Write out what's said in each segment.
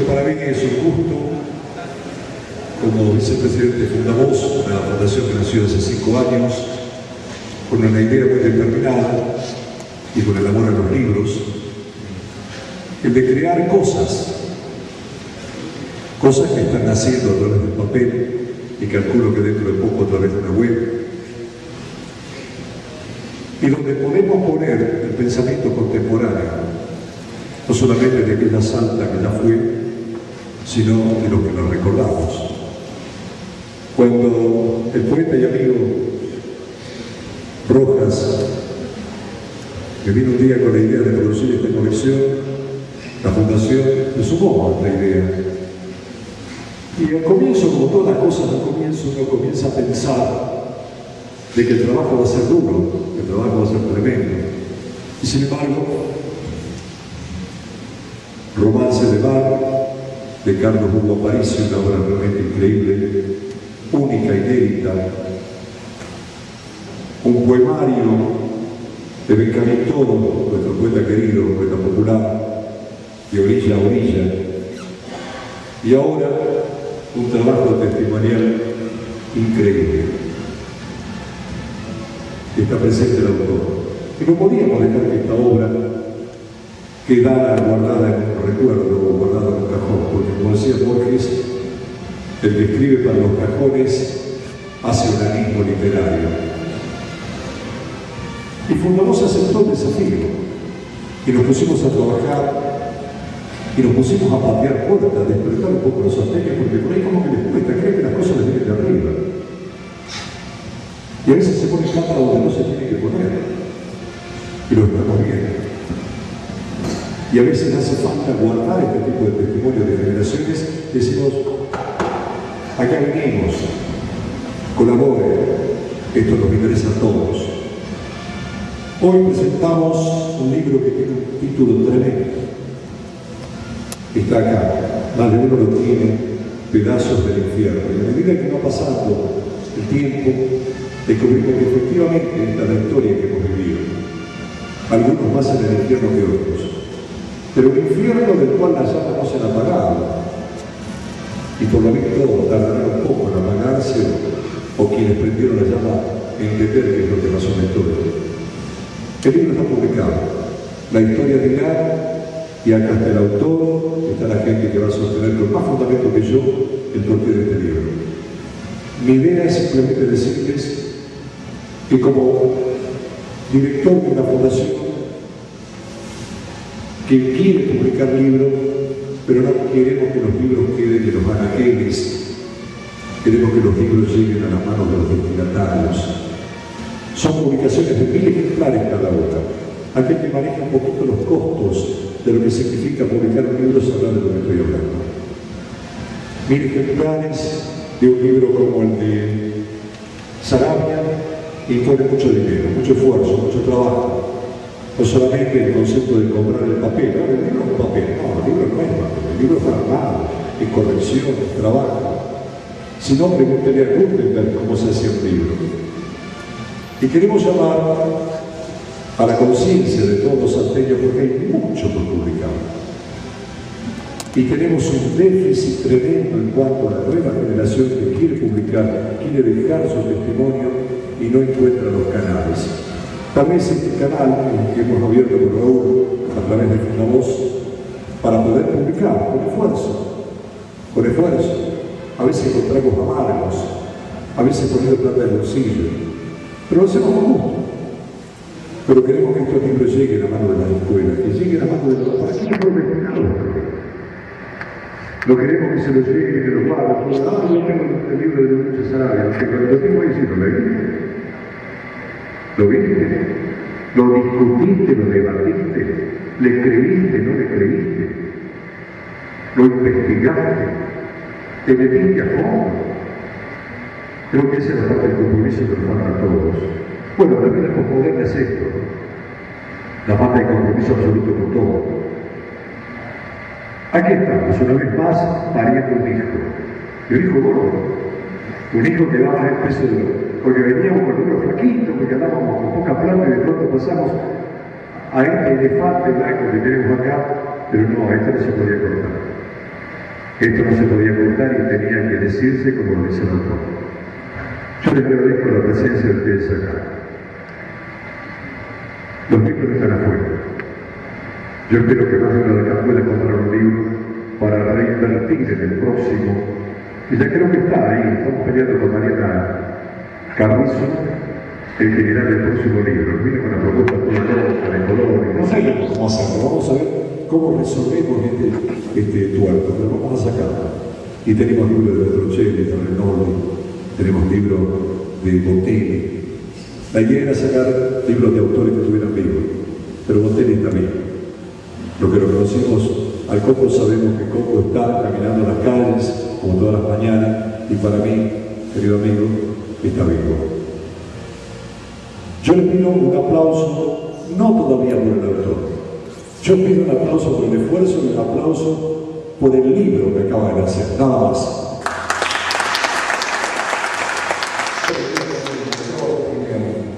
Bueno, para mí es un gusto, como vicepresidente Fundavoz, una fundación que nació hace 5 años, con una idea muy determinada y con el amor a los libros, el de crear cosas que están naciendo a través del papel y calculo que dentro de poco a través de una web, y donde podemos poner el pensamiento contemporáneo, no solamente de aquella santa que ya fue, sino de lo que nos recordamos. Cuando el poeta y amigo Rojas me vino un día con la idea de producir esta colección, la fundación se sumó a la idea. Y al comienzo, como todas las cosas, al comienzo uno comienza a pensar de que el trabajo va a ser duro, que el trabajo va a ser tremendo. Y sin embargo, Romance de Mar, de Carlos Hugo Aparicio, una obra realmente increíble, única, inédita. Un poemario de Benjamín Toro, nuestro poeta querido, poeta popular, de orilla a orilla. Y ahora, un trabajo testimonial increíble. Está presente el autor. Y no podíamos dejar que esta obra quedara guardada en un recuerdo o guardada en un cajón, porque como decía Borges, el que escribe para los cajones hace un anismo literario. Y Fundavoz aceptó el desafío y nos pusimos a trabajar y nos pusimos a patear puertas, a despertar un poco los salteños, porque por ahí como que les cuesta, creen que las cosas les vienen de arriba. Y a veces se pone cámara donde no se tiene que poner. Y lo estamos viendo. Y a veces hace falta guardar este tipo de testimonio de generaciones. Decimos, acá venimos, colaboren, esto nos interesa a todos. Hoy presentamos un libro que tiene un título tremendo. Está acá, más de uno lo tiene, Pedazos del Infierno. Y a medida que va pasando el tiempo, descubrimos que efectivamente esta es la historia que hemos vivido. Algunos más en el infierno que otros. Pero un infierno del cual las llamas no se han apagado. Y por lo visto tardará un poco en apagarse, o quienes prendieron la llama entender qué es lo que pasó en la historia. El libro está publicado. La historia dirá, y acá está el autor, está la gente que va a sostener con más fundamento que yo el porqué de este libro. Mi idea es simplemente decirles que como director de una fundación que quiere publicar libros, pero no queremos que los libros queden en los anaqueles, queremos que los libros lleguen a las manos de los destinatarios. Son publicaciones de 1000 ejemplares cada una. Aquel que maneja un poquito los costos de lo que significa publicar un libro sabrá de lo que estoy hablando. 1000 ejemplares de un libro como el de Sarabia impone mucho dinero, mucho esfuerzo, mucho trabajo. No solamente el concepto de comprar el papel, ¿no? El libro es un papel, no, el libro no es papel, el libro es armado, es corrección, es trabajo. Si no, pregúntele a Gutenberg cómo se hacía un libro. Y queremos llamar a la conciencia de todos los salteños, porque hay mucho por publicar. Y tenemos un déficit tremendo en cuanto a la nueva generación que quiere publicar, quiere dejar su testimonio y no encuentra los canales. Tal vez este canal que hemos abierto con Raúl a través de Fundavoz para poder publicar con esfuerzo. A veces con tragos amargos, a veces poniendo plata del bolsillo, pero lo hacemos con gusto. Pero queremos que estos libros lleguen a mano de las escuelas, que lleguen a mano de los padres. ¿Para qué no destinados? No queremos que se los llegue, que los padres. Yo tengo el libro de Lucha Sarabia, que cuando lo tengo ahí, ¿lo leíste? ¿Lo viste? ¿Lo discutiste? ¿Lo debatiste? ¿Le creíste? ¿No le creíste? ¿Lo investigaste? ¿Te metiste a fondo? Creo que esa es la parte del compromiso que nos falta a todos. Bueno, la vida posmoderna es esto, la falta de compromiso absoluto con todo. Aquí estamos, una vez más, pariendo un hijo. Y un hijo gordo, un hijo que daba el peso de oro. Porque veníamos con unos flaquitos, porque andábamos con poca plata y de pronto pasamos a este elefante blanco que tenemos acá, pero no, a este no se podía cortar. Esto no se podía ocultar y tenía que decirse como lo dice el autor. Yo les agradezco la presencia de ustedes acá. Los libros están afuera. Yo espero que más de uno de acá pueda comprar un libro para reinvertir en el próximo. Y ya creo que está ahí, estamos peleando con Mariana Carrizo, el general del próximo libro. Viene con una propuesta toda de color. No sabemos cómo hacerlo, vamos a ver cómo resolvemos este tuerto, pero vamos a sacarlo. Y tenemos libros de Petrocelli, de Renoli, tenemos libros de Botelli. La idea era sacar libros de autores que estuvieran vivos, pero Botelli está vivo. Lo que lo conocimos al Coco, sabemos que Coco está caminando las calles como todas las mañanas, y para mí, querido amigo, está vivo. Yo le pido un aplauso, no todavía por el autor, yo pido un aplauso por el esfuerzo y un aplauso por el libro que acaba de hacer, nada más.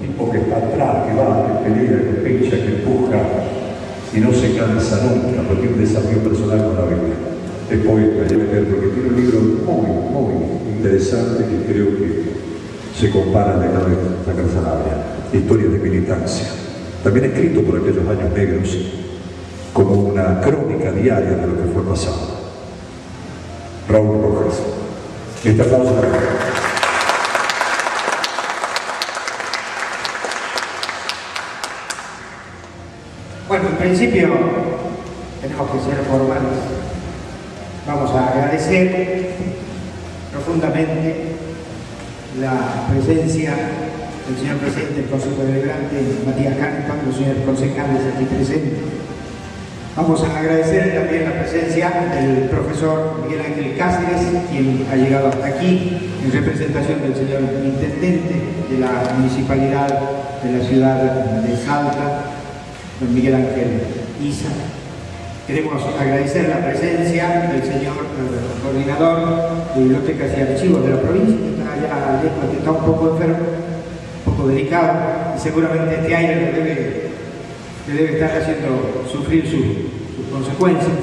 Un tipo que está atrás, que va, que pelea, que pincha, que empuja y no se cansa nunca, porque tiene un desafío personal con la Biblia. Es poeta, porque tiene un libro muy interesante que creo que se compara de la Canzanabria, Historias de militancia, también escrito por aquellos años negros como una crónica diaria de lo que fue pasado. Raúl Rojas. Este aplauso. Bueno, en principio tenemos que ser formales. Vamos a agradecer profundamente la presencia del señor presidente del Consejo Deliberante, Matías Canepa, los señores concejales aquí presentes. Vamos a agradecer también la presencia del profesor Miguel Ángel Cáceres, quien ha llegado hasta aquí en representación del señor intendente de la municipalidad de la ciudad de Salta, don Miguel Ángel Isa. Queremos agradecer la presencia del señor coordinador de bibliotecas y archivos de la provincia, que está allá lejos, que está un poco enfermo, un poco delicado, y seguramente este aire le debe estar haciendo sufrir sus consecuencias.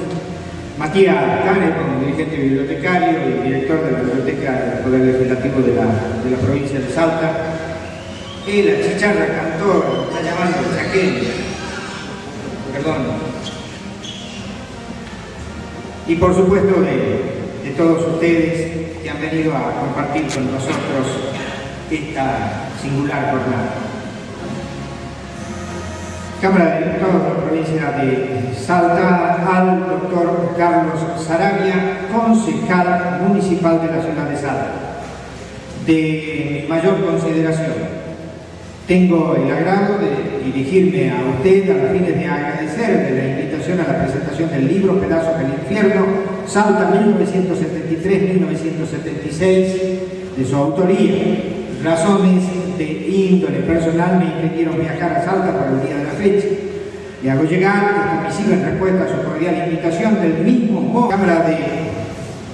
Matías Canepa, dirigente bibliotecario y director de la Biblioteca del Poder Legislativo de la provincia de Salta. La chicharra cantor, está llamando chaqueño, perdón. Y por supuesto de todos ustedes que han venido a compartir con nosotros esta singular jornada. Cámara de Diputados de la provincia de Salta, al doctor Carlos Sarabia, concejal municipal de la ciudad de Salta. De mayor consideración, tengo el agrado de dirigirme a usted a los fines de agradecerle la invitación a la presentación del libro Pedazos del Infierno, Salta 1973-1976, de su autoría. Razones de índole personal me impidieron viajar a Salta para el día de la fecha. Le hago llegar esta misiva en respuesta a su cordial invitación del mismo modo. Cámara de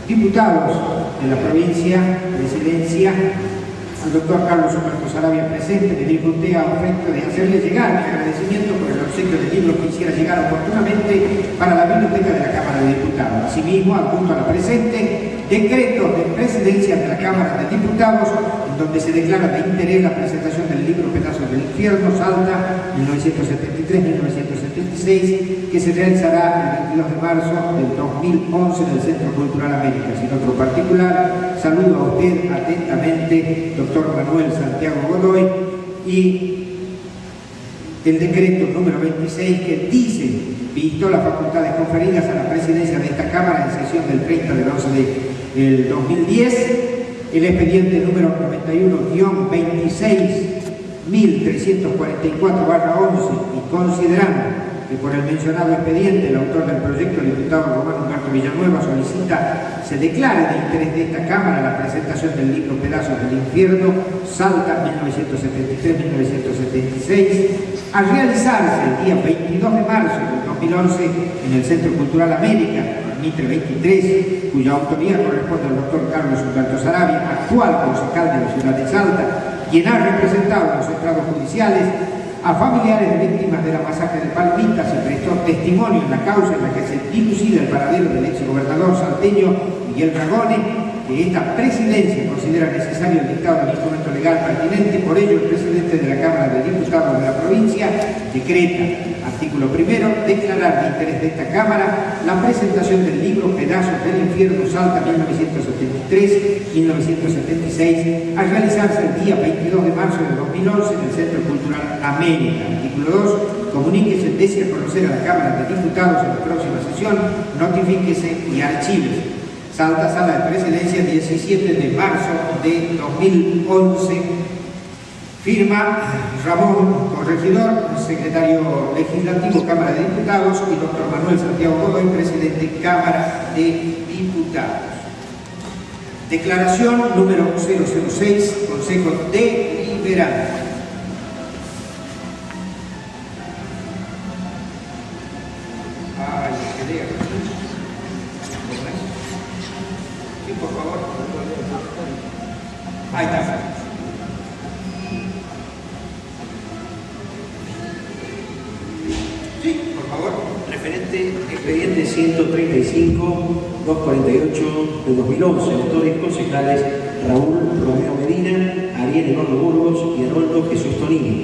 Diputados de la provincia, presidencia, al doctor Carlos Humberto Sarabia presente, le digo usted a efecto de hacerle llegar mi agradecimiento por el obsequio de libros que hiciera llegar oportunamente para la biblioteca de la Cámara de Diputados. Asimismo, adjunto a la presente, decretos de presidencia de la Cámara de Diputados, en donde se declara de interés la presentación del libro Pedazos del Infierno, Salta, 1973-1976, que se realizará el 22 de marzo del 2011 en el Centro Cultural América. Sin otro particular, saludo a usted atentamente, doctor Manuel Santiago Godoy, y el decreto número 26 que dice, visto las facultades conferidas a la presidencia de esta Cámara en sesión del 30 del 11 del 2010, el expediente número 91-26.344/11, y considerando que por el mencionado expediente el autor del proyecto, el diputado Román Humberto Villanueva, solicita se declare de interés de esta Cámara la presentación del libro Pedazos del Infierno, Salta 1973-1976, a realizarse el día 22 de marzo del 2011 en el Centro Cultural América, Mitre 23, cuya autoría corresponde al doctor Carlos Humberto Sarabia, actual concejal de la ciudad de Salta, quien ha representado a los estrados judiciales a familiares de víctimas de la masacre de Palmitas y prestó testimonio en la causa en la que se dilucida el paradero del exgobernador salteño Miguel Ragone, que esta presidencia considera necesario el dictado del instrumento legal pertinente. Por ello, el presidente de la Cámara de Diputados de la provincia decreta, artículo primero, declarar de interés de esta Cámara la presentación del libro Pedazos del Infierno Salta 1973-1976 a realizarse el día 22 de marzo de 2011 en el Centro Cultural América. Artículo 2, comuníquese, desea conocer a la Cámara de Diputados en la próxima sesión, notifíquese y archívese. Salta, Sala de Presidencia, 17 de marzo de 2011. Firma Ramón Corregidor, secretario legislativo, Cámara de Diputados, y doctor Manuel Santiago Godoy, presidente, Cámara de Diputados. Declaración número 006, Consejo Deliberante. Por favor. Ahí está. Sí, por favor. Referente expediente 135-248 de 2011. Autores concejales Raúl Romeo Medina, Ariel Enorme Burgos y Arnoldo Jesús Tonini.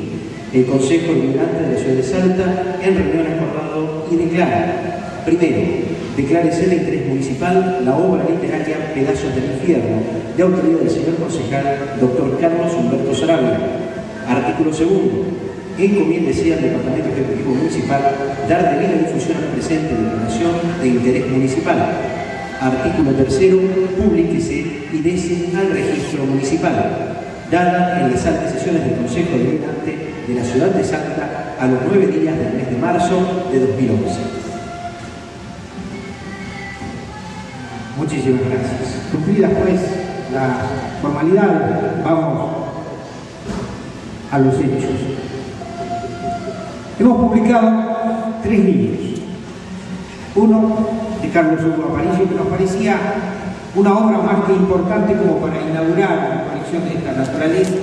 El Consejo Deliberante de la Ciudad de Salta, en reunión acordado y declara: primero, declárese de interés municipal la obra literaria Pedazos del Infierno, de autoría del señor concejal Dr. Carlos Humberto Sarabia. Artículo segundo, encomiéndese al Departamento Ejecutivo Municipal dar debida difusión al presente declaración de interés municipal. Artículo tercero, publíquese y dese al registro municipal, dada en las altas sesiones del Consejo Deliberante de la Ciudad de Salta a los 9 días del mes de marzo de 2011. Muchísimas gracias. Cumplidas pues las formalidades, vamos a los hechos. Hemos publicado 3 libros. Uno de Carlos Hugo Aparicio, que nos parecía una obra más que importante como para inaugurar una colección de esta naturaleza.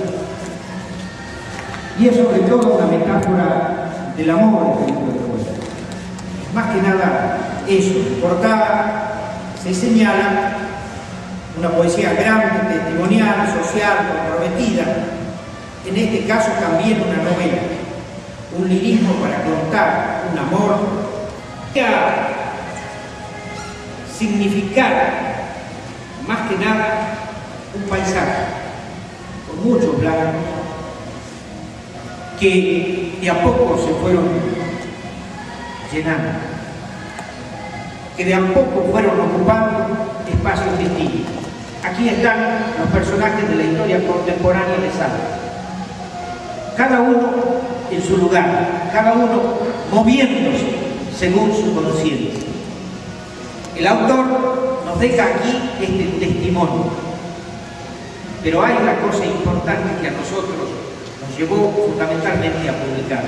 Y es sobre todo una metáfora del amor de Felipe de Cuellar. Más que nada eso, en portada se señala una poesía grande, testimonial, social, comprometida. En este caso también una novela, un lirismo para contar un amor que significar más que nada un paisaje con muchos blancos que de a poco se fueron llenando, que de a poco fueron ocupando espacios distintos. Aquí están los personajes de la historia contemporánea de Salta, cada uno en su lugar, cada uno moviéndose según su conciencia. El autor nos deja aquí este testimonio, pero hay una cosa importante que a nosotros nos llevó fundamentalmente a publicar,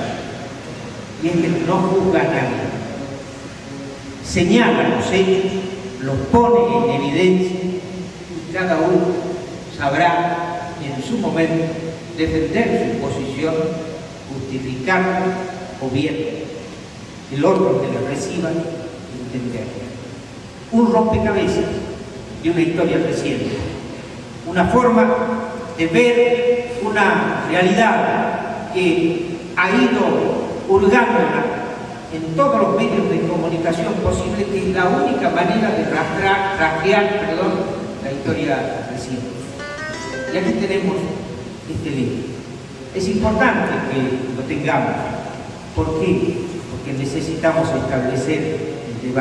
y es que no juzga a nadie. Señala los hechos, los pone en evidencia, y cada uno sabrá en su momento defender su posición, justificarla o bien el otro que la reciba entenderla. Un rompecabezas de una historia reciente, una forma de ver una realidad que ha ido hurgándola en todos los medios de comunicación posible, que es la única manera de rastrear la historia reciente. Y aquí tenemos este libro. Es importante que lo tengamos. ¿Por qué? Porque necesitamos establecer el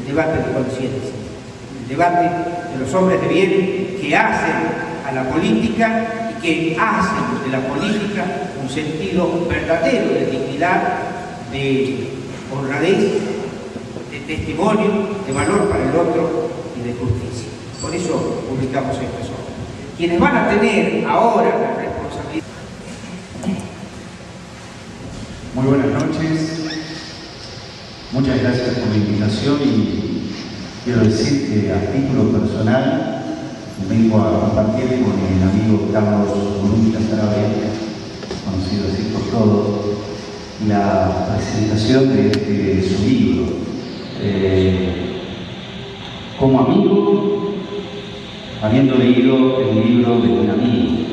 debate de conciencia, el debate de los hombres de bien que hacen a la política y que hacen de la política un sentido verdadero de dignidad, de honradez, de testimonio, de valor para el otro y de justicia. Por eso publicamos estas obras. Quienes van a tener ahora la responsabilidad. Muy buenas noches. Muchas gracias por la invitación y quiero decir que a título personal vengo a compartir con el amigo Carlos Humberto Sarabia, conocido así por todos, la presentación de su libro. Como amigo, habiendo leído el libro de un amigo,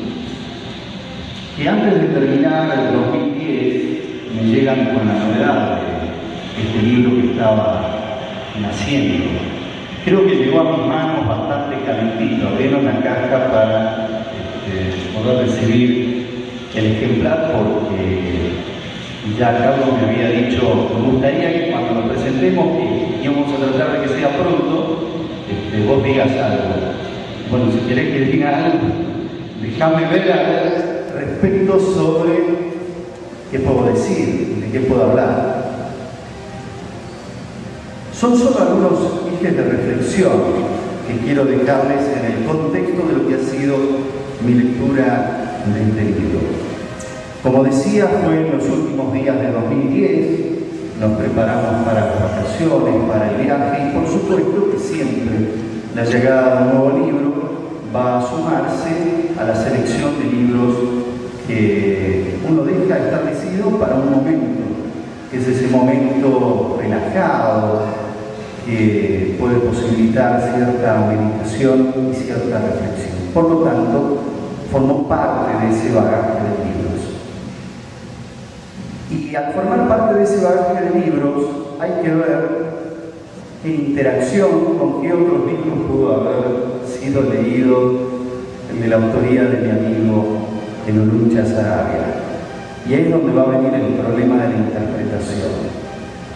que antes de terminar el 2010 me llegan con la novedad de este libro que estaba naciendo. Creo que llegó a mis manos bastante calentito, abrieron la caja para poder recibir el ejemplar, porque ya Carlos me había dicho, me gustaría que cuando lo presentemos, que íbamos a tratar de que sea pronto, vos digas algo. Bueno, si querés que diga algo, déjame ver a ver respecto sobre qué puedo decir, de qué puedo hablar. Son solo algunos ejes de reflexión que quiero dejarles en el contexto de lo que ha sido mi lectura de este libro. Como decía, fue en los últimos días de 2010, nos preparamos para las vacaciones, para el viaje, y por supuesto que siempre la llegada de un nuevo libro va a sumarse a la selección de libros que uno deja establecido para un momento, que es ese momento relajado, que puede posibilitar cierta meditación y cierta reflexión. Por lo tanto, formó parte de ese bagaje de libros. Y al formar parte de ese bagaje de libros, hay que ver en interacción con qué otros libros pudo haber sido leído el de la autoría de mi amigo el Oluncha Saravia. Y ahí es donde va a venir el problema de la interpretación.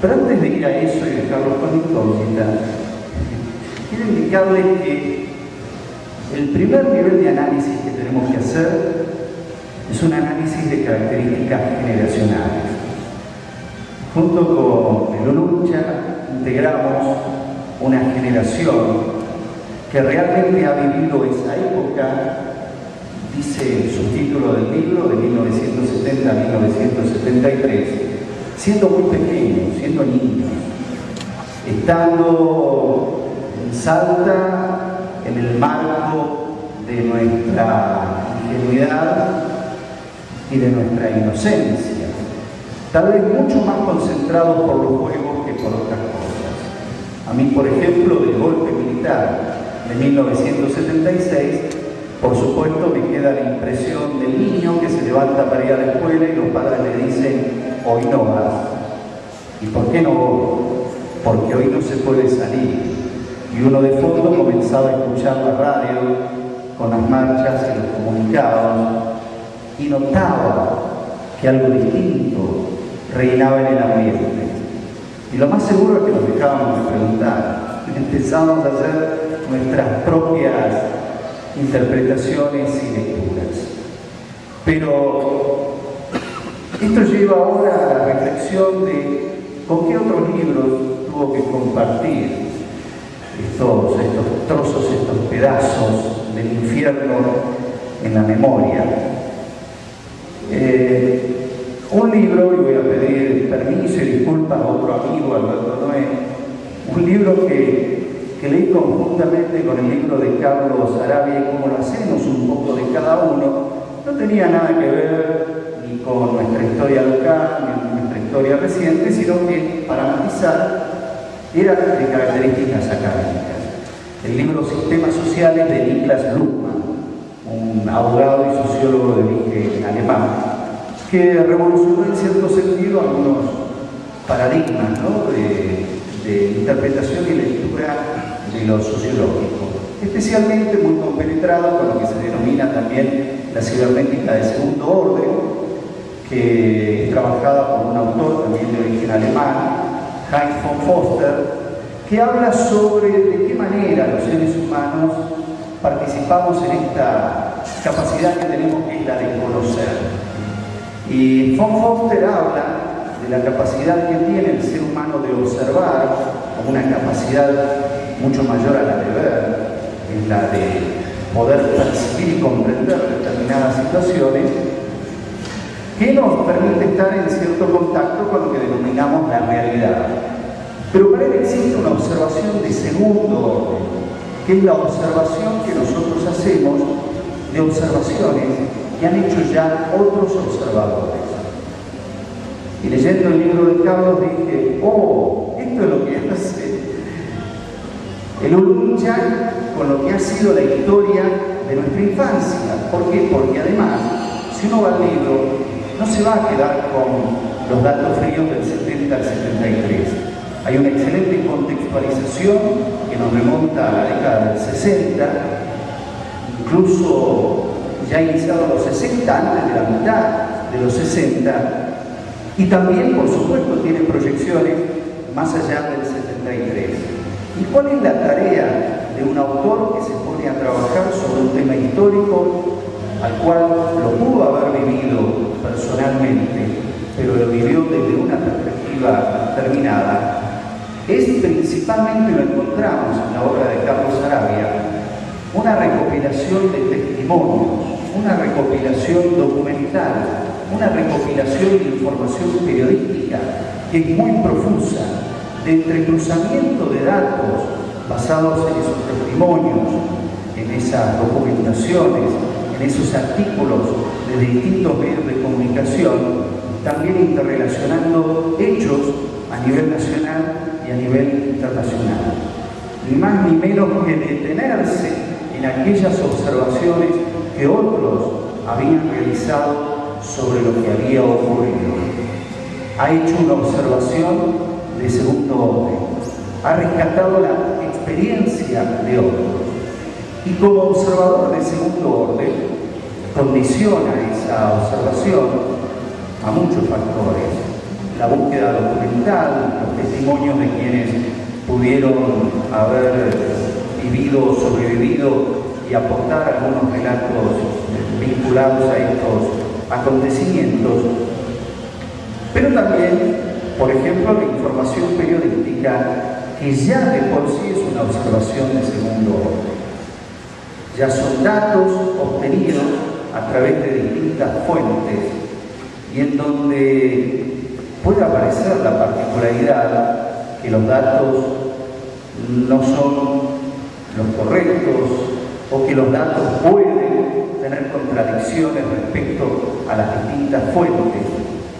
Pero antes de ir a eso y dejarlo con incógnita, quiero indicarles que el primer nivel de análisis que tenemos que hacer es un análisis de características generacionales. Junto con el Oluncha integramos una generación que realmente ha vivido esa época, dice el subtítulo del libro, de 1970 a 1973, siendo muy pequeños, siendo niños, estando en Salta, en el marco de nuestra ingenuidad y de nuestra inocencia, tal vez mucho más concentrados por los juegos que por otras cosas. A mí, por ejemplo, del golpe militar de 1976, por supuesto me queda la impresión del niño que se levanta para ir a la escuela y los padres le dicen: hoy no vas. ¿Y por qué no voy? Porque hoy no se puede salir. Y uno de fondo comenzaba a escuchar la radio con las marchas y los comunicados y notaba que algo distinto reinaba en el ambiente. Y lo más seguro es que nos dejábamos de preguntar. Empezábamos a hacer nuestras propias interpretaciones y lecturas. Pero esto lleva ahora a la reflexión de con qué otros libros tuvo que compartir estos trozos, estos pedazos del infierno en la memoria. Un libro, y voy a pedir permiso y disculpas a otro amigo, Alberto Noé, un libro que leí conjuntamente con el libro de Carlos Saravia, y como lo hacemos un poco de cada uno, no tenía nada que ver ni con nuestra historia local, ni con nuestra historia reciente, sino que, para matizar, era de características académicas. El libro Sistemas Sociales de Niklas Luhmann, un abogado y sociólogo de origen alemán, que revolucionó en cierto sentido algunos paradigmas, ¿no?, de interpretación y lectura de lo sociológico, especialmente muy compenetrado con lo que se denomina también la cibernética de segundo orden, que es trabajada por un autor también de origen alemán, Heinz von Foster, que habla sobre de qué manera los seres humanos participamos en esta capacidad que tenemos, que es la de conocer. Y von Foster habla de la capacidad que tiene el ser humano de observar, como una capacidad mucho mayor a la de ver, es la de poder percibir y comprender determinadas situaciones, que nos permite estar en cierto contacto con lo que denominamos la realidad. Pero para él existe una observación de segundo orden, que es la observación que nosotros hacemos de observaciones que han hecho ya otros observadores. Y leyendo el libro de Carlos dije, oh, esto es lo que hace el Uruncha con lo que ha sido la historia de nuestra infancia. ¿Por qué? Porque además, si uno va al libro, no se va a quedar con los datos fríos del 70 al 73. Hay una excelente contextualización que nos remonta a la década del 60, incluso ya iniciado los 60, antes de la mitad de los 60, y también, por supuesto, tiene proyecciones más allá del 73. ¿Y cuál es la tarea de un autor que se pone a trabajar sobre un tema histórico al cual lo pudo haber vivido personalmente, pero lo vivió desde una perspectiva determinada? Es principalmente, lo encontramos en la obra de Carlos Saravia, una recopilación de testimonios, una recopilación documental, una recopilación de información periodística que es muy profusa, de entrecruzamiento de datos basados en esos testimonios, en esas documentaciones, en esos artículos de distintos medios de comunicación, también interrelacionando hechos a nivel nacional y a nivel internacional. Ni más ni menos que detenerse en aquellas observaciones que otros habían realizado sobre lo que había ocurrido. Ha hecho una observación de segundo orden, ha rescatado la experiencia de otros y como observador de segundo orden condiciona esa observación a muchos factores: la búsqueda documental, los testimonios de quienes pudieron haber vivido, sobrevivido y aportar algunos relatos vinculados a estos acontecimientos, pero también, por ejemplo, la información periodística, que ya de por sí es una observación de segundo orden. Ya son datos obtenidos a través de distintas fuentes y en donde puede aparecer la particularidad que los datos no son los correctos o que los datos pueden tener contradicciones respecto a las distintas fuentes.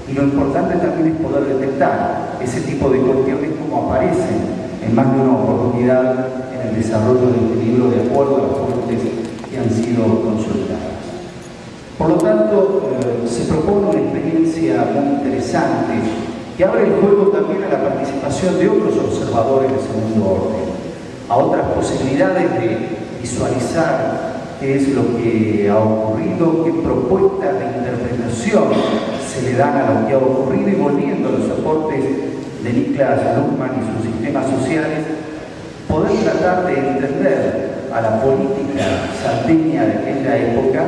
Y lo importante también es poder detectar ese tipo de cuestiones como aparecen en más de una oportunidad en el desarrollo de este libro de acuerdo a las fuentes que han sido consultadas. Por lo tanto, se propone una experiencia muy interesante que abre el juego también a la participación de otros observadores de segundo orden, a otras posibilidades de visualizar qué es lo que ha ocurrido, qué propuestas de interpretación se le dan a lo que ha ocurrido, y volviendo a los aportes de Niklas Luhmann y sus sistemas sociales, poder tratar de entender a la política salteña de aquella época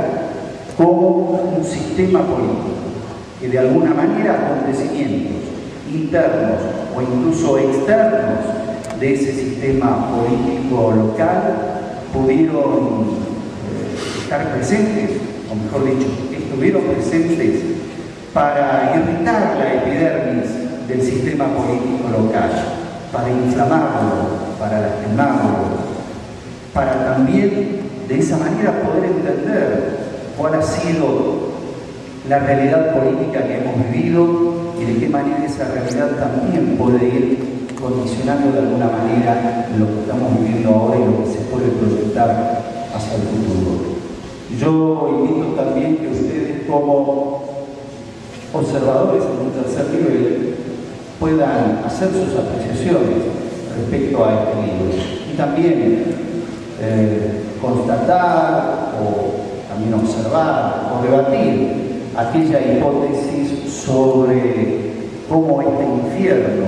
como un sistema político, que de alguna manera acontecimientos internos o incluso externos de ese sistema político local pudieron estar presentes, o mejor dicho, estuvieron presentes para irritar la epidermis del sistema político local, para inflamarlo, para lastimarlo, para también de esa manera poder entender cuál ha sido la realidad política que hemos vivido y de qué manera esa realidad también puede ir condicionando de alguna manera lo que estamos viviendo ahora y lo que se puede proyectar hacia el futuro. Yo invito también que ustedes, como observadores en un tercer nivel, puedan hacer sus apreciaciones respecto a este libro y también constatar o también observar o debatir aquella hipótesis sobre cómo este infierno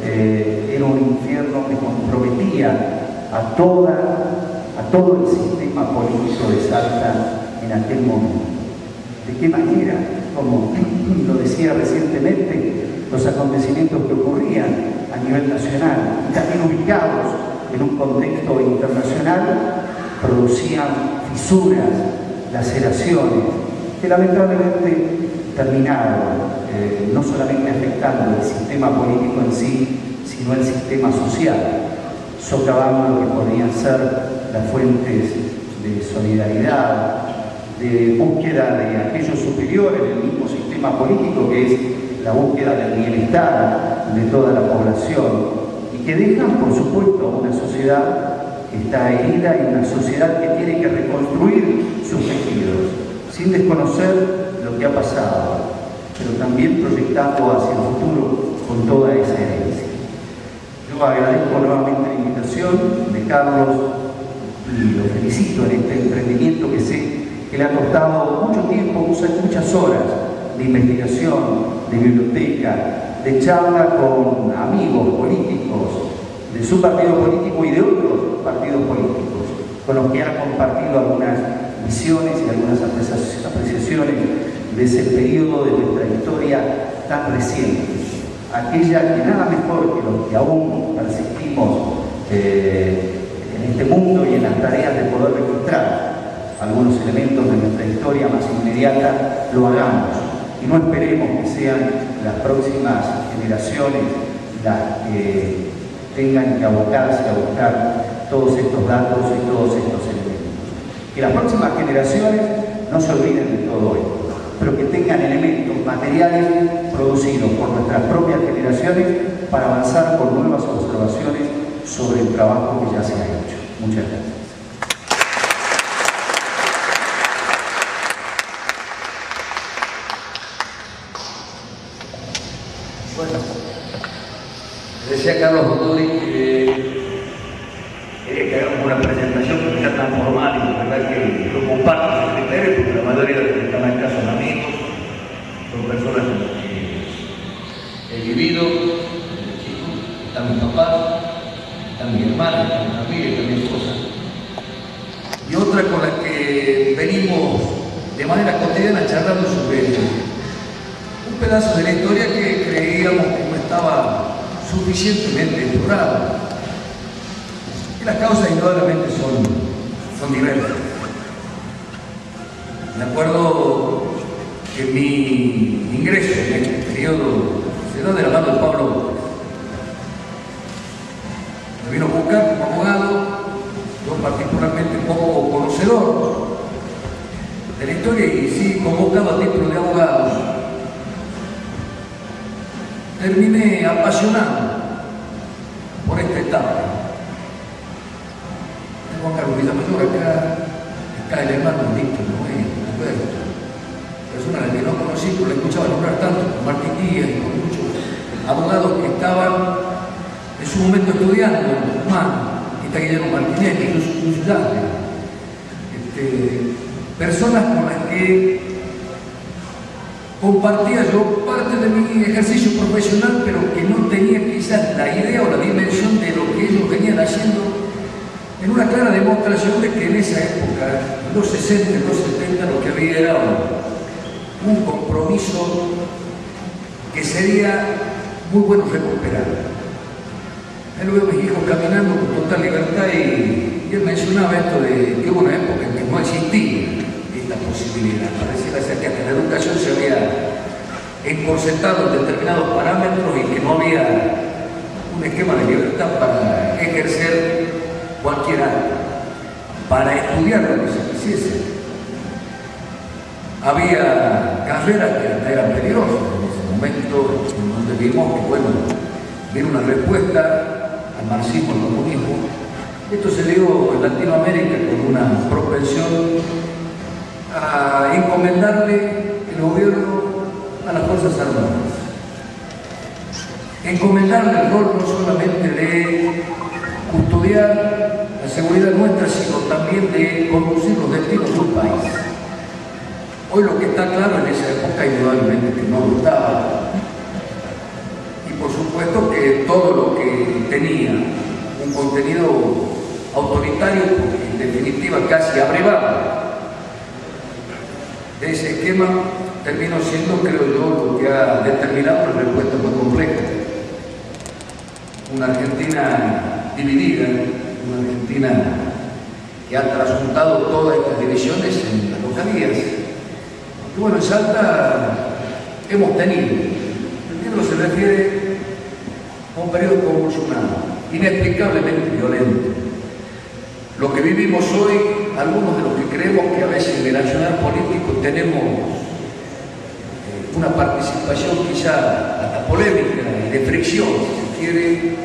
era un infierno que comprometía a todo el sistema político de Salta en aquel momento. ¿De qué manera? Como lo decía recientemente, los acontecimientos que ocurrían a nivel nacional y también ubicados en un contexto internacional producían fisuras, laceraciones, que lamentablemente terminaron no solamente afectando el sistema político en sí, sino el sistema social, socavando lo que podrían ser las fuentes de solidaridad, de búsqueda de aquello superior en el mismo sistema político, que es la búsqueda del bienestar de toda la población y que dejan, por supuesto, una sociedad que está herida y una sociedad que tiene que reconstruir sus tejidos, sin desconocer lo que ha pasado, pero también proyectando hacia el futuro con toda esa herencia. Yo agradezco nuevamente la invitación de Carlos y lo felicito en este emprendimiento que sé que le ha costado mucho tiempo, muchas horas de investigación, de biblioteca, de charla con amigos políticos, de su partido político y de otros partidos políticos, con los que ha compartido algunas visiones y algunas apreciaciones de ese periodo de nuestra historia tan reciente. Aquella que nada mejor que los que aún persistimos en este mundo y en las tareas de poder registrar algunos elementos de nuestra historia más inmediata, lo hagamos y no esperemos que sean las próximas generaciones las que tengan que abocarse a buscar todos estos datos y todos estos elementos. Que las próximas generaciones no se olviden de todo esto, pero que tengan elementos materiales producidos por nuestras propias generaciones para avanzar con nuevas observaciones sobre el trabajo que ya se ha hecho. Muchas gracias. Bueno, decía Carlos Botori que quería que hagamos una presentación que sea tan formal y la verdad que lo comparto ese criterio porque la mayoría de los que están acá son amigos, son personas con las que he vivido desde chico. Están mis papás, están mi hermana, están mi familia, están mi esposa. Y otra con la que venimos de manera cotidiana charlando sobre un pedazo de la historia que creíamos que no estaba suficientemente explorado. Y las causas indudablemente son diversas. Me acuerdo que mi ingreso en este periodo se da de la mano de Pablo Gómez. Me vino a buscar como abogado, yo particularmente poco conocedor de la historia y sí convocado a título de abogado. Terminé apasionado por esta etapa. Tengo a Carlos Villamayor acá el hermano Víctor Noé, Alberto, persona a la que no conocí, pero le escuchaba nombrar tanto, con Martín Díaz y con muchos abogados que estaban en su momento estudiando en Tucumán, que está Guillermo Martinelli, incluso personas con las que compartía yo parte de mi ejercicio profesional, pero que no tenía quizás la idea o la dimensión de lo que ellos venían haciendo, en una clara demostración de que en esa época, en los 60, en los 70, lo que había era un compromiso que sería muy bueno recuperar. Él veo a mis hijos caminando con total libertad y él mencionaba esto de que hubo una época en que no existía esta posibilidad. Pareciera ser que hasta la educación se había encorsetado en determinados parámetros y que no había un esquema de libertad para ejercer cualquier acto, para estudiar lo que se quisiese. Había carreras que hasta eran peligrosas en ese momento, en donde vimos que, bueno, vino una respuesta al marxismo, al comunismo. Esto se dio en Latinoamérica con una propensión a encomendarle el gobierno a las Fuerzas Armadas. Encomendarle el rol no solamente de custodiar la seguridad nuestra, sino también de conducir los destinos de un país. Hoy lo que está claro en esa época indudablemente que no lo estaba. Y por supuesto que todo lo que tenía un contenido autoritario, porque en definitiva casi abrevado de ese esquema, terminó siendo, creo yo, lo que ha determinado una respuesta muy compleja. Una Argentina dividida, una Argentina que ha trasuntado todas estas divisiones en las localías. Y bueno, en Salta hemos tenido, el libro se refiere a un periodo convulsionado, inexplicablemente violento. Lo que vivimos hoy, algunos de los que creemos que a veces en el accionar político tenemos una participación quizá hasta polémica y de fricción, si se quiere.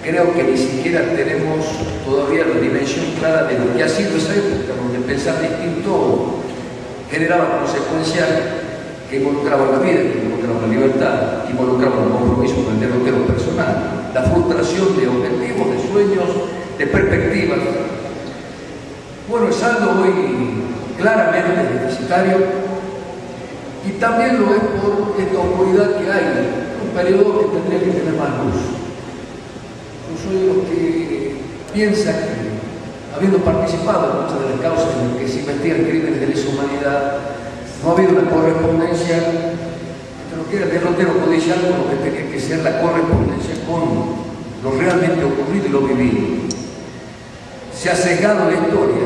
Creo que ni siquiera tenemos todavía la dimensión clara de lo que ha sido esa época, donde pensar distinto generaba consecuencias que involucraban la vida, que involucraban la libertad, que involucraban el compromiso con el derrotero personal, la frustración de objetivos, de sueños, de perspectivas. Bueno, el saldo hoy claramente es deficitario y también lo es por esta oscuridad que hay, un periodo que tendría que tener más luz. Yo soy de los que piensa que, habiendo participado en muchas de las causas en las que se investigan crímenes de lesa humanidad, no ha habido una correspondencia entre lo que era el derrotero judicial con lo que tenía que ser la correspondencia con lo realmente ocurrido y lo vivido. Se ha sesgado la historia,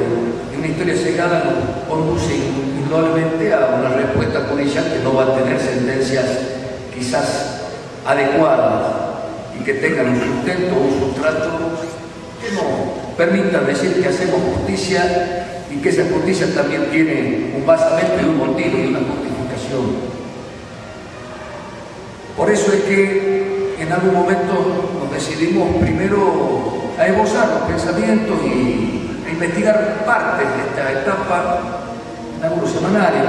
y una historia sesgada nos conduce indudablemente a una respuesta judicial que no va a tener sentencias quizás adecuadas y que tengan un sustento, un sustrato que nos permita decir que hacemos justicia y que esa justicia también tiene un basamento y un motivo y una justificación. Por eso es que en algún momento nos decidimos primero a esbozar los pensamientos y a investigar partes de esta etapa en algunos semanarios.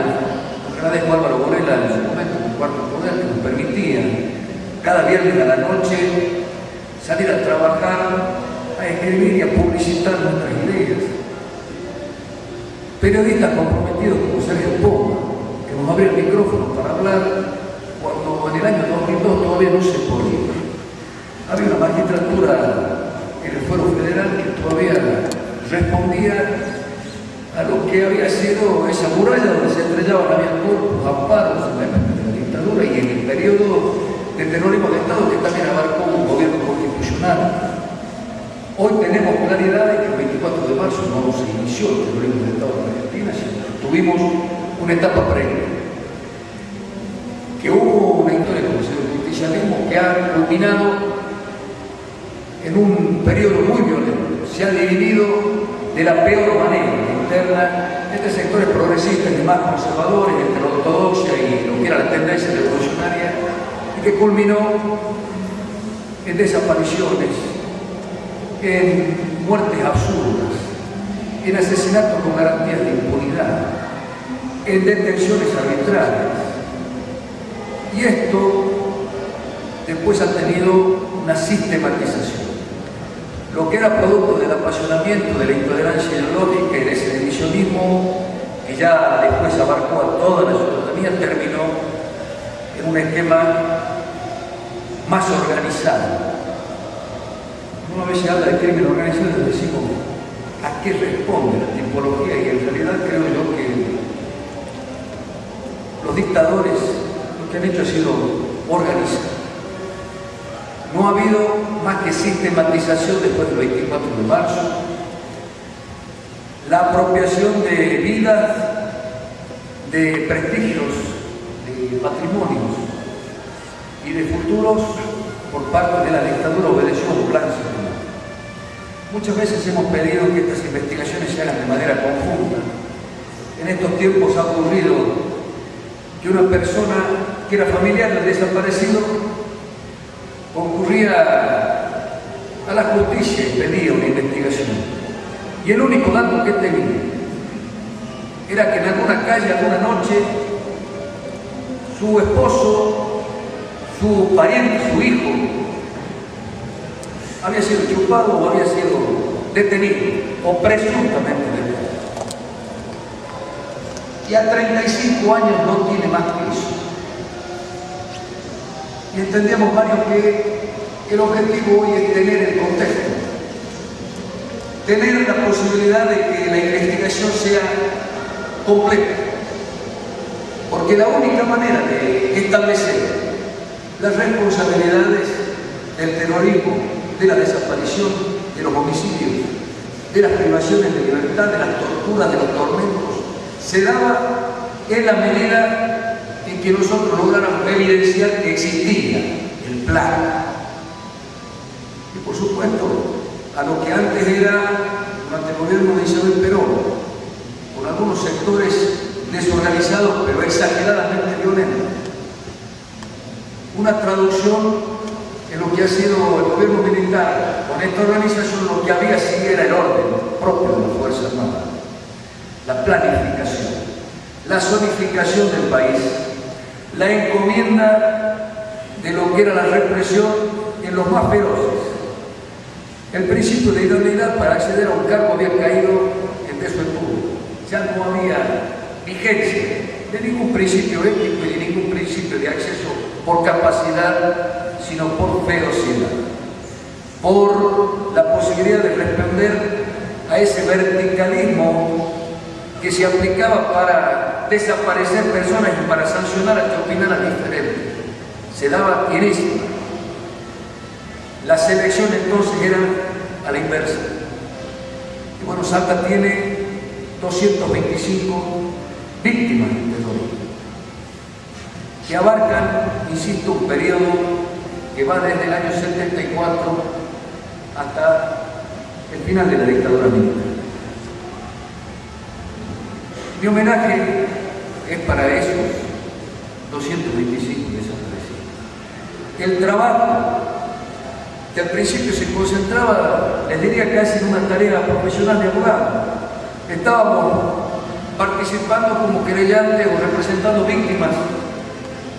Agradezco a Álvaro Borela en su momento, con Cuarto Poder, que nos permitía cada viernes a la noche salir a trabajar, a escribir y a publicitar nuestras ideas. Periodistas comprometidos como Sergio Poma, que nos abrió el micrófono para hablar cuando en el año 2002 todavía no se podía. Había una magistratura en el Fuero Federal que todavía respondía a lo que había sido esa muralla donde se estrellaban había cuerpos, amparos en la época de la dictadura y en el periodo de terrorismo de Estado que también abarcó un gobierno constitucional. Hoy tenemos claridad de que el 24 de marzo no se inició el terrorismo de Estado en Argentina, sino que tuvimos una etapa previa. Que hubo una historia como el justicialismo que ha culminado en un periodo muy violento. Se ha dividido de la peor manera interna entre sectores progresistas y más conservadores, entre la ortodoxia y lo que era la tendencia revolucionaria, y que culminó en desapariciones, en muertes absurdas, en asesinatos con garantías de impunidad, en detenciones arbitrarias. Y esto después ha tenido una sistematización. Lo que era producto del apasionamiento, de la intolerancia ideológica y de ese divisionismo que ya después abarcó a toda la ciudadanía, terminó en un esquema más organizado. Una vez se habla de crimen organizado y decimos a qué responde la tipología, y en realidad creo yo que los dictadores lo que han hecho ha sido organizar. No ha habido más que sistematización después del 24 de marzo, la apropiación de vidas, de prestigios, de patrimonios y de futuros por parte de la dictadura obedeció a un plan sistemático. Muchas veces hemos pedido que estas investigaciones se hagan de manera conjunta. En estos tiempos ha ocurrido que una persona que era familiar del desaparecido concurría a la justicia y pedía una investigación. Y el único dato que tenía era que en alguna calle, alguna noche, su esposo, su pariente, su hijo, había sido chupado o había sido detenido, o presuntamente detenido. Y a 35 años no tiene más que eso. Y entendíamos, Mario, que el objetivo hoy es tener el contexto, tener la posibilidad de que la investigación sea completa, porque la única manera de establecer las responsabilidades del terrorismo, de la desaparición, de los homicidios, de las privaciones de libertad, de las torturas, de los tormentos, se daba en la medida en que nosotros lográramos evidenciar que existía el plan. Y por supuesto, a lo que antes era, durante el gobierno de Isabel Perón, con algunos sectores desorganizados pero exageradamente violentos, una traducción en lo que ha sido el gobierno militar. Con esta organización lo que había sí era el orden propio de las Fuerzas Armadas, la planificación, la zonificación del país, la encomienda de lo que era la represión en los más feroces. El principio de idoneidad para acceder a un cargo había caído en desueto público. Ya no había vigencia de ningún principio ético y de ningún principio de acceso por capacidad, sino por ferocidad, por la posibilidad de responder a ese verticalismo que se aplicaba para desaparecer personas y para sancionar a que opinaran diferente. Se daba inísima. Las elecciones entonces eran a la inversa. Y bueno, Salta tiene 225 víctimas del terrorismo, que abarcan, insisto, un periodo que va desde el año 74 hasta el final de la dictadura militar. Mi homenaje es para esos 225 desaparecidos. El trabajo que al principio se concentraba, les diría casi en una tarea profesional de abogado. Estábamos participando como querellantes o representando víctimas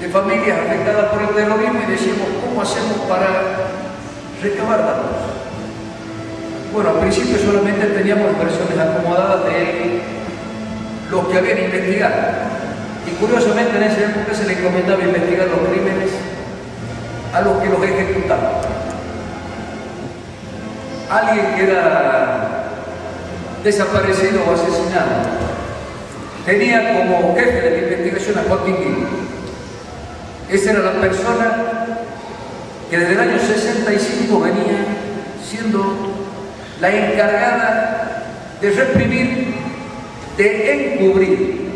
de familias afectadas por el terrorismo y decíamos, ¿cómo hacemos para recabar datos? Bueno, al principio solamente teníamos versiones acomodadas de los que habían investigado. Y curiosamente en esa época se le encomendaba investigar los crímenes a los que los ejecutaban. Alguien que era desaparecido o asesinado tenía como jefe de la investigación a Joaquín Guillermo. Esa era la persona que desde el año 65 venía siendo la encargada de reprimir, de encubrir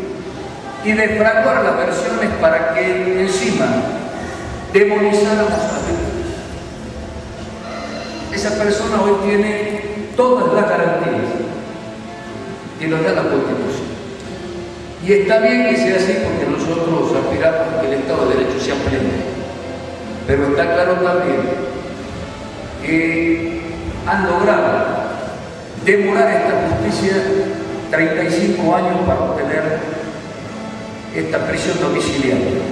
y de fraguar las versiones para que encima demonizáramos a las víctimas. Esa persona hoy tiene todas las garantías que nos da la Constitución. Y está bien que sea así porque nosotros aspiramos a que el Estado de Derecho sea pleno. Pero está claro también que han logrado demorar esta justicia 35 años para obtener esta prisión domiciliaria,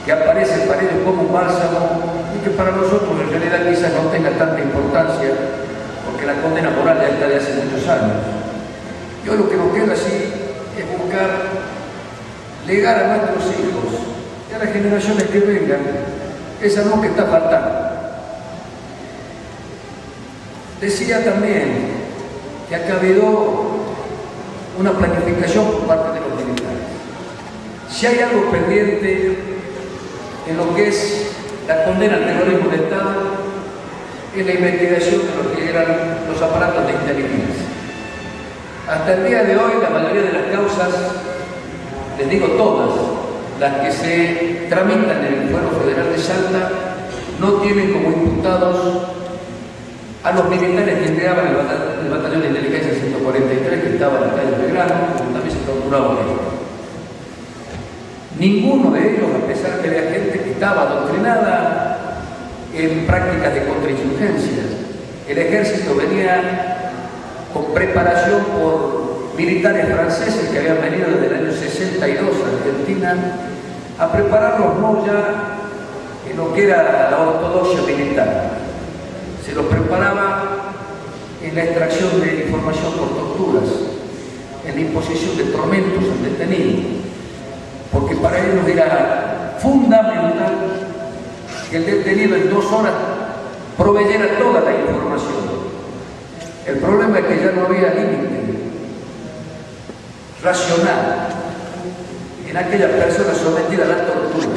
que aparece para ellos como un bálsamo y que para nosotros en realidad quizás no tenga tanta importancia porque la condena moral ya está de hace muchos años. Yo lo que nos queda así es buscar legar a nuestros hijos y a las generaciones que vengan esa luz que está faltando. Decía también que ha habido una planificación por parte de los militares. Si hay algo pendiente en lo que es la condena al terrorismo de Estado, es la investigación de lo que eran los aparatos de inteligencia. Hasta el día de hoy, la mayoría de las causas, les digo todas, las que se tramitan en el Fuero Federal de Salta, no tienen como imputados a los militares que integraban el batallón de inteligencia 143 que estaba en la calle Belgrano, donde también se torturaba. Ninguno de ellos, a pesar que era gente que estaba adoctrinada en prácticas de contrainsurgencia. El ejército venía con preparación por militares franceses que habían venido desde el año 62 a Argentina a prepararlos no ya en lo que era la ortodoxia militar. Se los preparaba en la extracción de información por torturas, en la imposición de tormentos al detenido, porque para ellos era fundamental que el detenido en 2 horas proveyera toda la información. El problema es que ya no había límite racional en aquellas personas sometidas a la tortura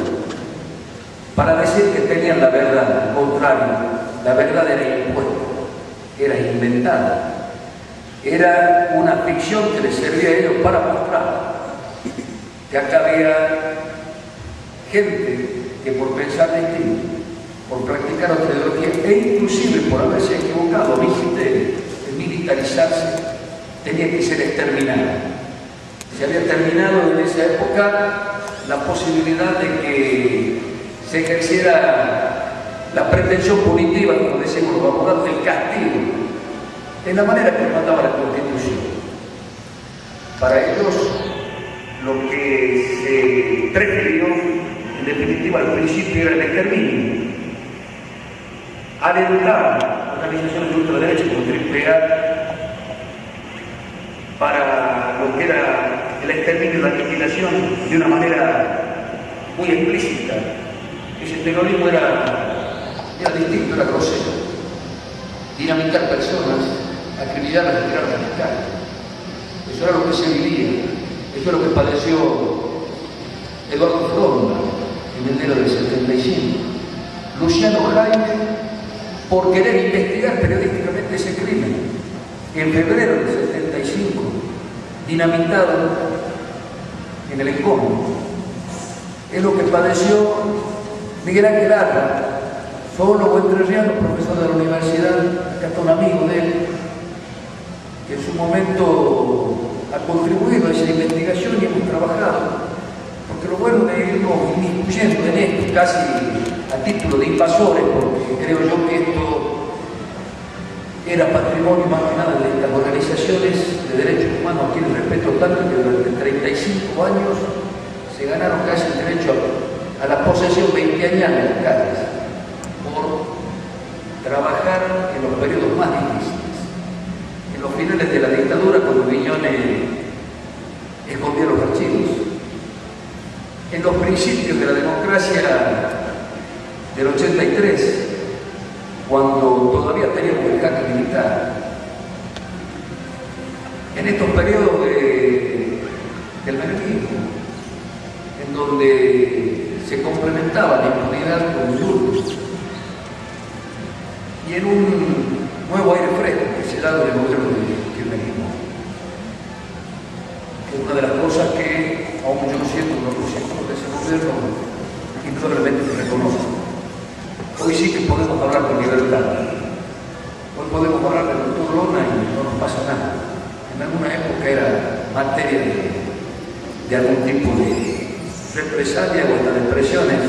para decir que tenían la verdad. Al contrario, la verdad era impuesta, era inventada, era una ficción que les servía a ellos para mostrar que acá había gente que por pensar distinto, por practicar otra ideología e inclusive por haberse equivocado, de militarizarse, tenía que ser exterminada. Se había terminado en esa época la posibilidad de que se ejerciera la pretensión punitiva, como decimos los abogados, del castigo, en la manera que mandaba la Constitución. Para ellos, lo que se prefirió, en definitiva, al principio era el exterminio. Al educar organizaciones de ultraderecha como AAA para lo que era el exterminio y la aniquilación de una manera muy explícita, ese terrorismo era distinto, era grosero. Dinamitar personas, acribillarlas y tirarlas a la calle. Eso era lo que se vivía, eso es lo que padeció Eduardo Fronda en enero del 75. Luciano Jaime, por querer investigar periodísticamente ese crimen, en febrero del 75, dinamitado en el Encono. Es lo que padeció Miguel Ángel Arra, zoólogo entrerriano, profesor de la universidad, acá está un amigo de él, que en su momento ha contribuido a esa investigación y hemos trabajado, porque lo bueno de irnos inmiscuyendo en esto casi a título de invasores, porque creo yo que esto era patrimonio más que nada de estas organizaciones de derechos humanos a quienes respeto tanto, que durante 35 años se ganaron casi el derecho a la posesión 20añera de las calles, por trabajar en los periodos más difíciles, en los finales de la dictadura, cuando Viñones escondía los archivos, en los principios de la democracia del 83, cuando todavía teníamos el jaque militar, en estos periodos del menemismo, en donde se complementaba la impunidad con indultos, y en un nuevo aire fresco que se da del gobierno del kirchnerismo. Una de las cosas que, aún yo siento los sectores de ese gobierno, indudablemente se reconozco. Hoy sí que podemos hablar con libertad. Hoy podemos hablar del doctor Lona y no nos pasa nada. En alguna época era materia de algún tipo de represalia o hasta de presiones,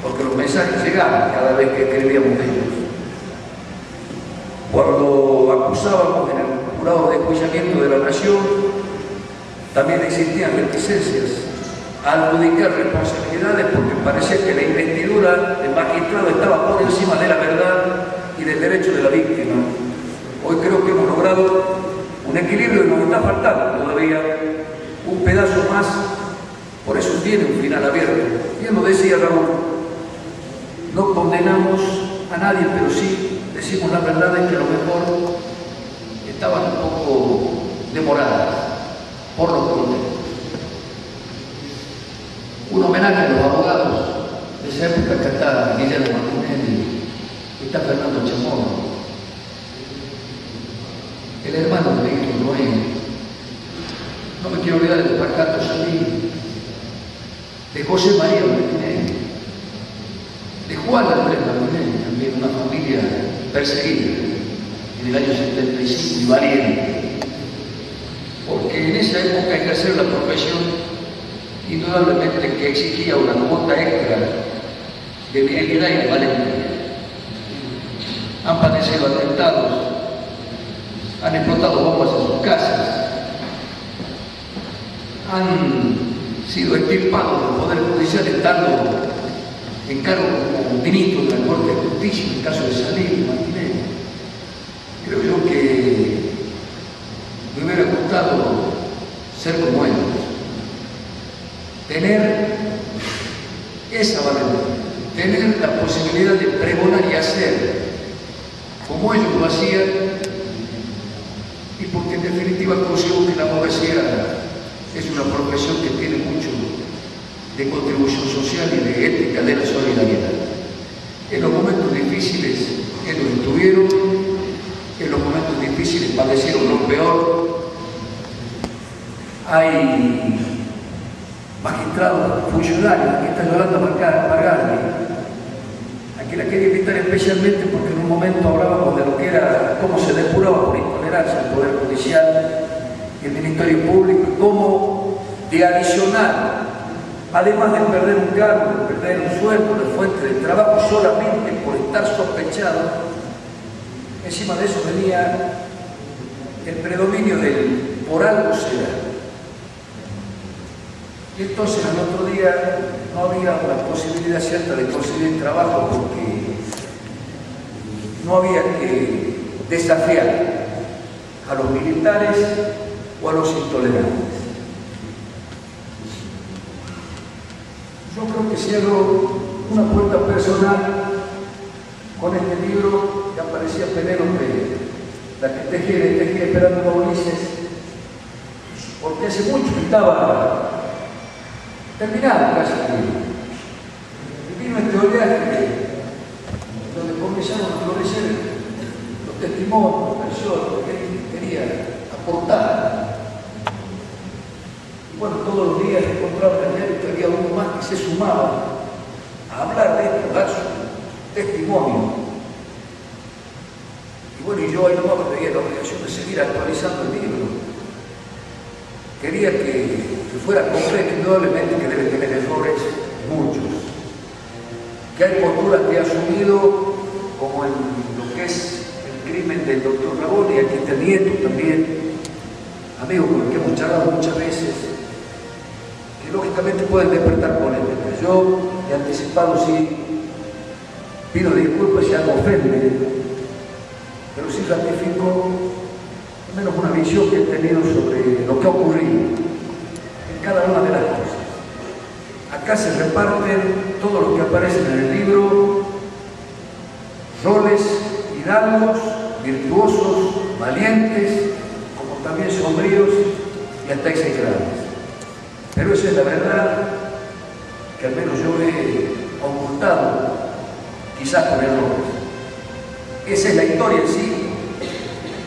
porque los mensajes llegaban cada vez que escribíamos de ellos. Cuando acusábamos en el jurado de enjuiciamiento de la nación, también existían reticencias a adjudicar responsabilidades, porque parecía que la investidura del magistrado estaba por encima de la verdad y del derecho de la víctima. Hoy creo que hemos logrado un equilibrio y nos está faltando todavía un pedazo más, por eso tiene un final abierto. Bien lo decía Raúl, no condenamos a nadie, pero sí decimos la verdad de que a lo mejor estaban un poco demoradas por los contextos. Un homenaje a los abogados de esa época. Acá está Guillermo Martinelli, está Fernando Chamorro, el hermano de Víctor Noé. No me quiero olvidar de Pacato Salí, de José María Martinelli, de Juan Andrés Martinelli, también una familia perseguida en el año 75 y valiente, porque en esa época ejercer la profesión indudablemente que exigía una cuota extra de virilidad y de valentía. Han padecido atentados, han explotado bombas en sus casas, han sido extirpados del Poder Judicial estando en cargo como ministro de la Corte de Justicia en el caso de Salí y Martinelli. Creo yo que me hubiera gustado ser como ellos, tener esa valentía, tener la posibilidad de pregonar y hacer como ellos lo hacían, y porque en definitiva considero que la abogacía es una profesión que tiene mucho de contribución social y de ética de la solidaridad. En los momentos difíciles ellos estuvieron, en los momentos difíciles padecieron lo peor. Hay magistrados, funcionarios, aquí está Yolanda Margardi, a quien la quería invitar especialmente porque en un momento hablábamos de lo que era, cómo se depuraba por intolerancia el Poder Judicial y el Ministerio Público, y cómo de adicional además de perder un cargo, de perder un sueldo, de fuente de trabajo solamente por estar sospechado, encima de eso venía el predominio del por algo será. Y entonces al otro día no había una posibilidad cierta de conseguir trabajo porque no había que desafiar a los militares o a los intolerantes. Yo creo que si hago una puerta personal con este libro que aparecía Penélope, la que tejía esperando a Ulises, porque hace mucho que estaba terminado casi el libro. Y vino este oleaje donde comenzaron a florecer los testimonios, las versiones, lo que él quería aportar. Y bueno, todos los días encontraba en el diario que había uno más que se sumaba a hablar de esto, a dar su testimonio. Y bueno, y yo ahí nomás me veía la obligación de seguir actualizando el libro. Quería que fuera completo, indudablemente que debe tener errores, muchos. Que hay posturas que he asumido, como en lo que es el crimen del doctor Rabón, y aquí está Nieto también, amigo con el que hemos charlado muchas veces, que lógicamente pueden despertar polémica. Yo, de anticipado, sí pido disculpas si algo ofende, pero sí ratifico al menos una visión que he tenido sobre lo que ha ocurrido en cada una de las cosas. Acá se reparten todo lo que aparece en el libro, roles hidalgos, virtuosos, valientes, como también sombríos y hasta execrables. Pero esa es la verdad que al menos yo he ocultado, quizás con errores. Esa es la historia en sí.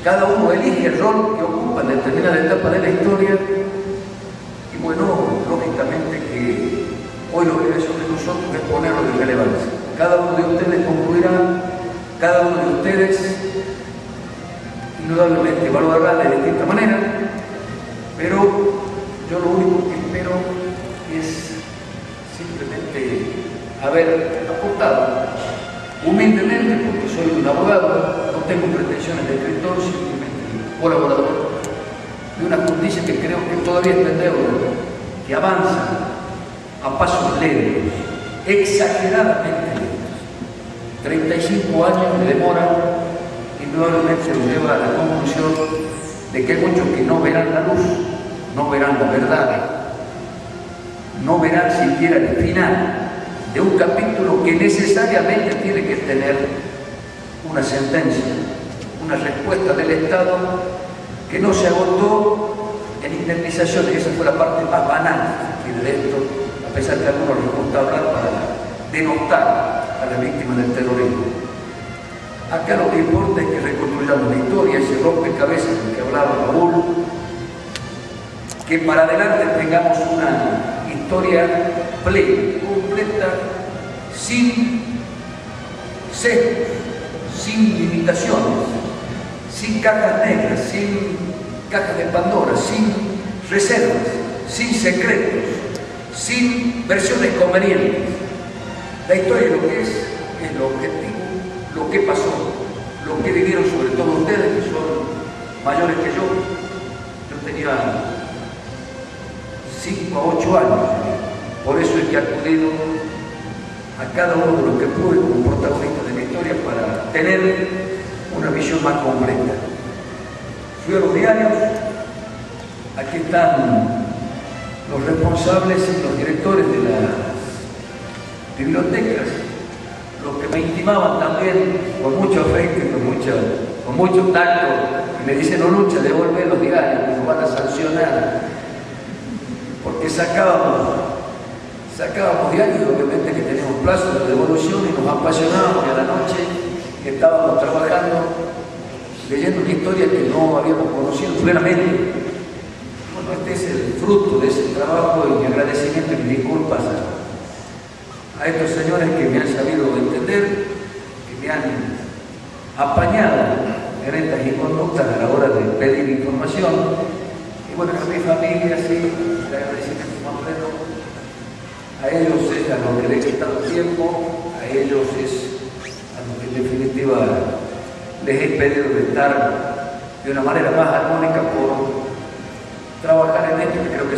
Cada uno elige el rol que ocupa en determinada etapa de la historia y bueno, lógicamente que hoy la obligación de nosotros es ponerlo de relevancia. Cada uno de ustedes concluirá, cada uno de ustedes indudablemente valorará de distinta manera, pero yo lo único que espero es simplemente haber aportado humildemente, porque soy un abogado, no tengo pretensiones de escritor, simplemente colaborador de una justicia que creo que todavía está en deuda, que avanza a pasos lentos, exageradamente lentos. 35 años de demora indudablemente nos lleva a la conclusión de que hay muchos que no verán la luz, no verán la verdad, no verán siquiera el final de un capítulo que necesariamente tiene que tener una sentencia, una respuesta del Estado que no se agotó en indemnizaciones. Esa fue la parte más banal de esto, a pesar que a algunos les gusta hablar para denostar a las víctimas del terrorismo. Acá lo que importa es que reconstruyamos la historia, ese rompecabezas del que hablaba Raúl, que para adelante tengamos una historia plena, completa, sin sesgos, sin limitaciones, sin cajas negras, sin cajas de Pandora, sin reservas, sin secretos, sin versiones convenientes. La historia lo que es lo objetivo, lo que pasó, lo que vivieron sobre todo ustedes, que son mayores que yo. Yo tenía 5 a 8 años, por eso es que he acudido a cada uno de los que pude como protagonista de la historia para tener una visión más completa. Fui a los diarios, aquí están los responsables y los directores de las bibliotecas, los que me intimaban también con mucho afecto y con mucho tacto, y me dicen: no lucha, devuelve los diarios, que nos van a sancionar, porque sacábamos diarios, obviamente que teníamos plazo de devolución, y nos apasionábamos, y a la noche que estábamos trabajando, leyendo una historia que no habíamos conocido plenamente. Bueno, este es el fruto de ese trabajo, y mi agradecimiento y mis disculpas a estos señores que me han sabido entender, que me han apañado en estas inconductas a la hora de pedir información. Y bueno, a mi familia, sí, el agradecimiento más pleno, a ellos es a los que les he quitado tiempo, a ellos es a los que en definitiva les he pedido de estar de una manera más armónica por trabajar en esto, que creo que